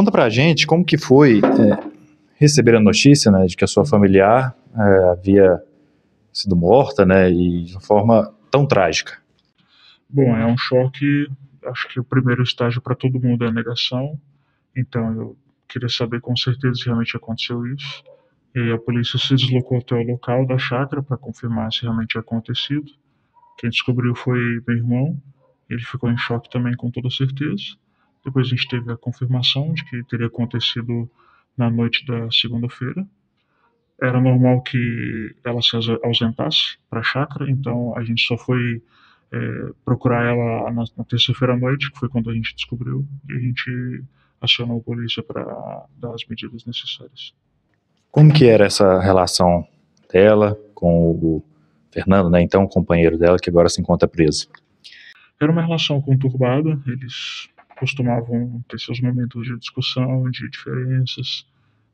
Conta pra gente como que foi receber a notícia, né, de que a sua familiar havia sido morta, né, e de uma forma tão trágica. Bom, é um choque. Acho que o primeiro estágio para todo mundo é a negação. Então, eu queria saber com certeza se realmente aconteceu isso. E aí a polícia se deslocou até o local da chácara para confirmar se realmente tinha acontecido. Quem descobriu foi meu irmão. Ele ficou em choque também, com toda certeza. Depois a gente teve a confirmação de que teria acontecido na noite da segunda-feira. Era normal que ela se ausentasse para a chácara, então a gente só foi procurar ela na terça-feira à noite, que foi quando a gente descobriu, e a gente acionou a polícia para dar as medidas necessárias. Como que era essa relação dela com o Fernando, né, então companheiro dela, que agora se encontra preso? Era uma relação conturbada, eles costumavam ter seus momentos de discussão, de diferenças.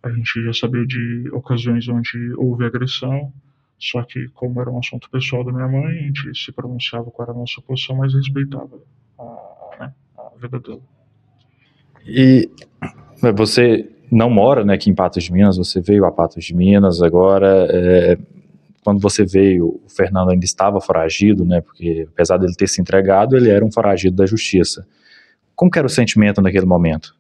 A gente já sabia de ocasiões onde houve agressão, só que, como era um assunto pessoal da minha mãe, a gente se pronunciava qual era a nossa posição, mas respeitava a vida dela. E você não mora, né, aqui em Patos de Minas, você veio a Patos de Minas agora. Quando você veio, o Fernando ainda estava foragido, né, porque apesar dele ter se entregado, ele era um foragido da justiça. Como que era o sentimento naquele momento?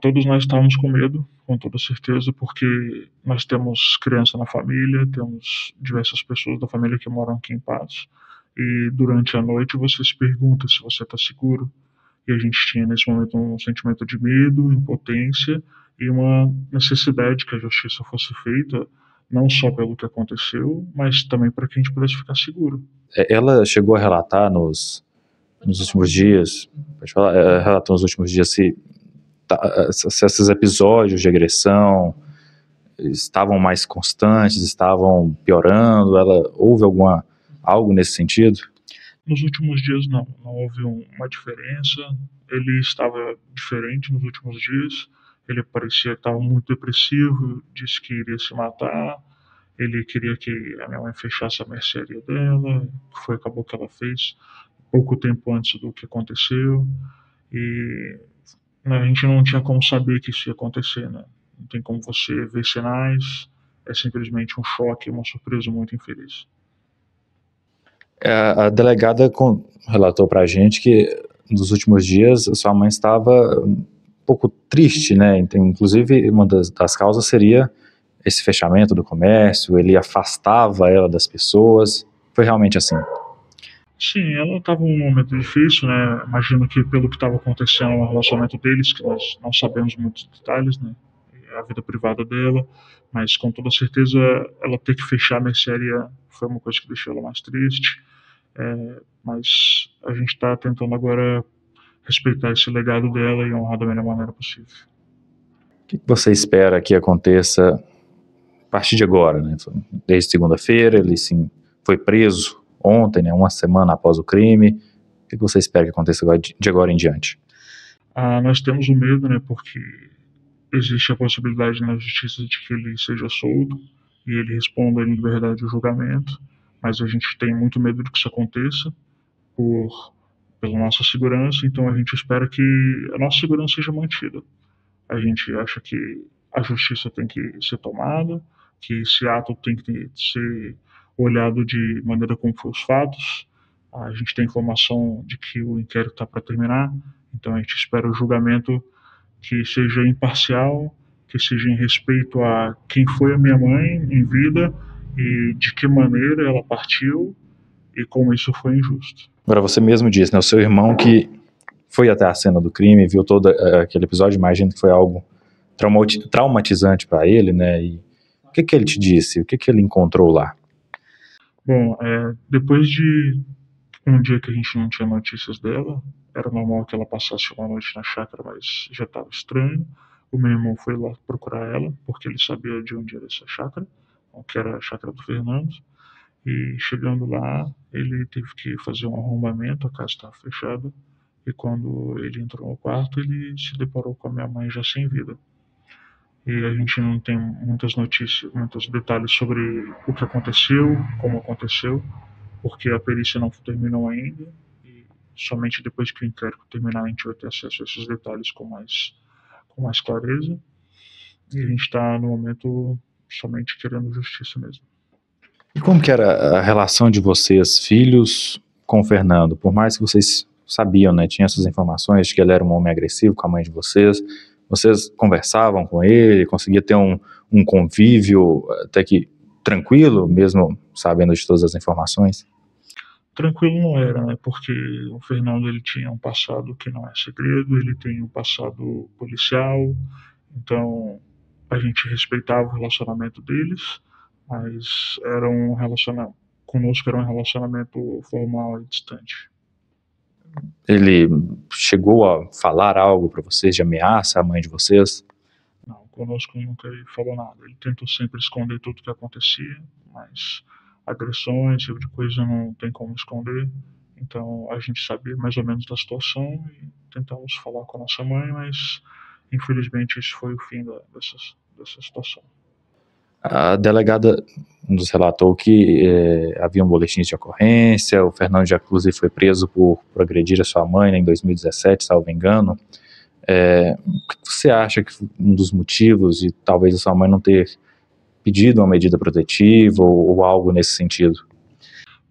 Todos nós estávamos com medo, com toda certeza, porque nós temos criança na família, temos diversas pessoas da família que moram aqui em Patos, e durante a noite você se pergunta se você está seguro. E a gente tinha nesse momento um sentimento de medo, impotência e uma necessidade que a justiça fosse feita, não só pelo que aconteceu, mas também para que a gente pudesse ficar seguro. Ela chegou a relatar nos últimos dias, pode falar, relatou nos últimos dias se esses episódios de agressão estavam mais constantes, estavam piorando, houve algo nesse sentido? Nos últimos dias não houve uma diferença. Ele estava diferente nos últimos dias. Ele parecia que estava muito depressivo, disse que iria se matar. Ele queria que a minha mãe fechasse a mercearia dela, que acabou que ela fez pouco tempo antes do que aconteceu. E a gente não tinha como saber que isso ia acontecer, né? Não tem como você ver sinais. É simplesmente um choque, uma surpresa muito infeliz. A delegada relatou para a gente que nos últimos dias a sua mãe estava um pouco triste, né? Então, inclusive, uma das causas seria esse fechamento do comércio, ele afastava ela das pessoas. Foi realmente assim? Sim, ela estava num momento difícil, né? Imagino que pelo que estava acontecendo no relacionamento deles, que nós não sabemos muitos detalhes, né? A vida privada dela, mas com toda certeza ela ter que fechar a mercearia foi uma coisa que deixou ela mais triste. Mas a gente está tentando agora respeitar esse legado dela e honrar da melhor maneira possível. O que você espera que aconteça a partir de agora, né? Desde segunda-feira, ele sim foi preso ontem, né? Uma semana após o crime. O que você espera que aconteça de agora em diante? Nós temos o medo, né? Porque existe a possibilidade na justiça de que ele seja solto e ele responda em liberdade ao julgamento, mas a gente tem muito medo de que isso aconteça pela nossa segurança, então a gente espera que a nossa segurança seja mantida. A gente acha que a justiça tem que ser tomada, que esse ato tem que ser olhado de maneira como foi os fatos. A gente tem informação de que o inquérito está para terminar, então a gente espera o julgamento que seja imparcial, que seja em respeito a quem foi a minha mãe em vida e de que maneira ela partiu e como isso foi injusto. Agora, você mesmo disse, né? O seu irmão que foi até a cena do crime, viu todo aquele episódio, imagino que foi algo traumatizante para ele, né? E o que ele te disse? O que ele encontrou lá? Bom, depois de um dia que a gente não tinha notícias dela, era normal que ela passasse uma noite na chácara, mas já estava estranho. O meu irmão foi lá procurar ela, porque ele sabia de onde era essa chácara, que era a chácara do Fernando. E chegando lá, ele teve que fazer um arrombamento, a casa estava fechada. E quando ele entrou no quarto, ele se deparou com a minha mãe já sem vida. E a gente não tem muitas notícias, muitos detalhes sobre o que aconteceu, como aconteceu, porque a perícia não terminou ainda. E somente depois que o inquérito terminar, a gente vai ter acesso a esses detalhes com mais com mais clareza. E a gente está, no momento, somente querendo justiça mesmo. E como que era a relação de vocês, filhos, com o Fernando? Por mais que vocês sabiam, né, tinham essas informações de que ele era um homem agressivo com a mãe de vocês conversavam com ele, conseguia ter um convívio até que tranquilo, mesmo sabendo de todas as informações? Tranquilo não era, né? Porque o Fernando ele tinha um passado que não é segredo, ele tem um passado policial, então a gente respeitava o relacionamento deles, mas era um relacionamento, conosco era um relacionamento formal e distante. Ele chegou a falar algo para vocês de ameaça à mãe de vocês? Não, conosco nunca ele falou nada. Ele tentou sempre esconder tudo o que acontecia, mas agressões, esse tipo de coisa não tem como esconder. Então a gente sabia mais ou menos da situação e tentamos falar com a nossa mãe, mas infelizmente esse foi o fim dessa situação. A delegada nos relatou que havia um boletim de ocorrência, o Fernando já inclusive foi preso por agredir a sua mãe, né, em 2017, salvo engano. O que você acha que um dos motivos de talvez a sua mãe não ter pedido uma medida protetiva ou algo nesse sentido?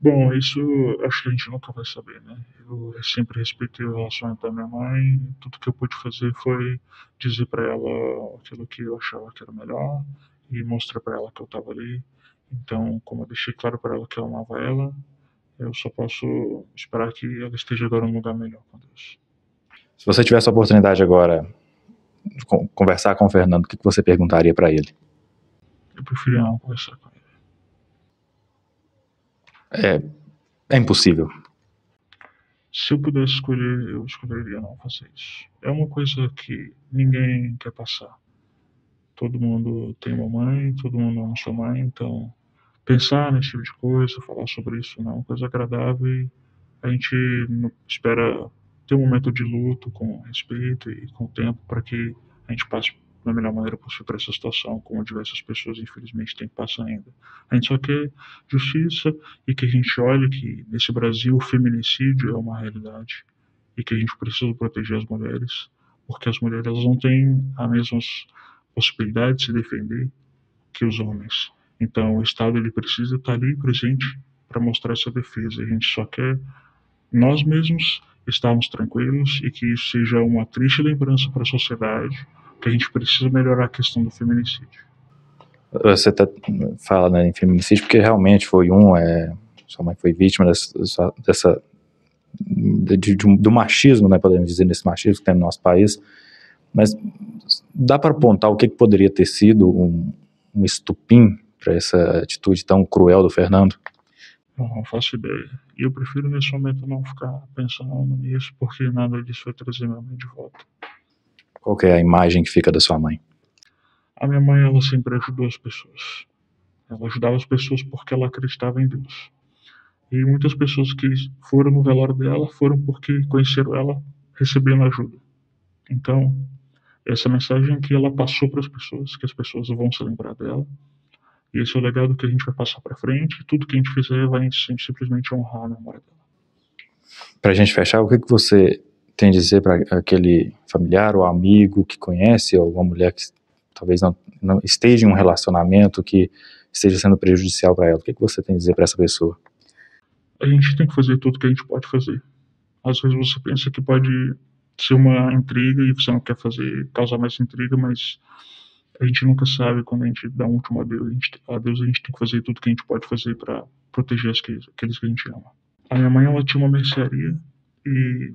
Bom, isso acho que a gente nunca vai saber, né? Eu sempre respeitei o relacionamento da minha mãe, tudo que eu pude fazer foi dizer para ela aquilo que eu achava que era melhor e mostrar para ela que eu estava ali. Então, como eu deixei claro para ela que eu amava ela, eu só posso esperar que ela esteja agora num lugar melhor com Deus. Se você tivesse a oportunidade agora de conversar com o Fernando, o que você perguntaria para ele? Eu preferia não conversar com ele. É impossível. Se eu pudesse escolher, eu escolheria não fazer isso. É uma coisa que ninguém quer passar. Todo mundo tem uma mãe, todo mundo ama sua mãe, então pensar nesse tipo de coisa, falar sobre isso não é uma coisa agradável e a gente espera ter um momento de luto com respeito e com tempo para que a gente passe da melhor maneira possível para essa situação, como diversas pessoas infelizmente têm que passar ainda. A gente só quer justiça e que a gente olhe que nesse Brasil o feminicídio é uma realidade e que a gente precisa proteger as mulheres, porque as mulheres elas não têm as mesmas possibilidades de se defender que os homens. Então o Estado ele precisa estar ali presente para mostrar essa defesa. A gente só quer nós mesmos estarmos tranquilos e que isso seja uma triste lembrança para a sociedade, que a gente precisa melhorar a questão do feminicídio. Você fala, né, em feminicídio porque realmente foi sua mãe foi vítima do machismo, né, podemos dizer, nesse machismo que tem no nosso país, mas dá para apontar o que poderia ter sido um estupim para essa atitude tão cruel do Fernando? Não faço ideia. E eu prefiro nesse momento não ficar pensando nisso, porque nada disso vai trazer minha mãe de volta. Qual que é a imagem que fica da sua mãe? A minha mãe, ela sempre ajudou as pessoas. Ela ajudava as pessoas porque ela acreditava em Deus. E muitas pessoas que foram no velório dela foram porque conheceram ela recebendo ajuda. Então, essa mensagem que ela passou para as pessoas, que as pessoas vão se lembrar dela. E esse é o legado que a gente vai passar para frente. E tudo que a gente fizer vai simplesmente honrar a memória dela. Para a gente fechar, o que você tem a dizer para aquele familiar ou amigo que conhece alguma mulher que talvez não esteja em um relacionamento que esteja sendo prejudicial para ela? O que você tem a dizer para essa pessoa? A gente tem que fazer tudo que a gente pode fazer. Às vezes você pensa que pode ser uma intriga e você não quer causar mais intriga, mas a gente nunca sabe quando a gente dá um último adeus. A gente tem que fazer tudo que a gente pode fazer para proteger aqueles que a gente ama. A minha mãe, ela tinha uma mercearia e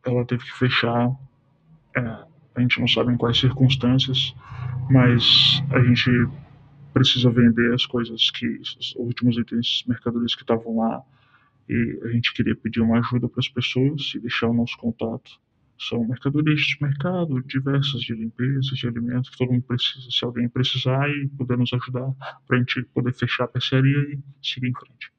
ela teve que fechar. A gente não sabe em quais circunstâncias, mas a gente precisa vender as coisas os últimos itens, mercadorias que estavam lá, e a gente queria pedir uma ajuda para as pessoas e deixar o nosso contato. São mercadorias de mercado, diversas de limpeza, de alimentos, que todo mundo precisa. Se alguém precisar e puder nos ajudar, para a gente poder fechar a mercearia e seguir em frente.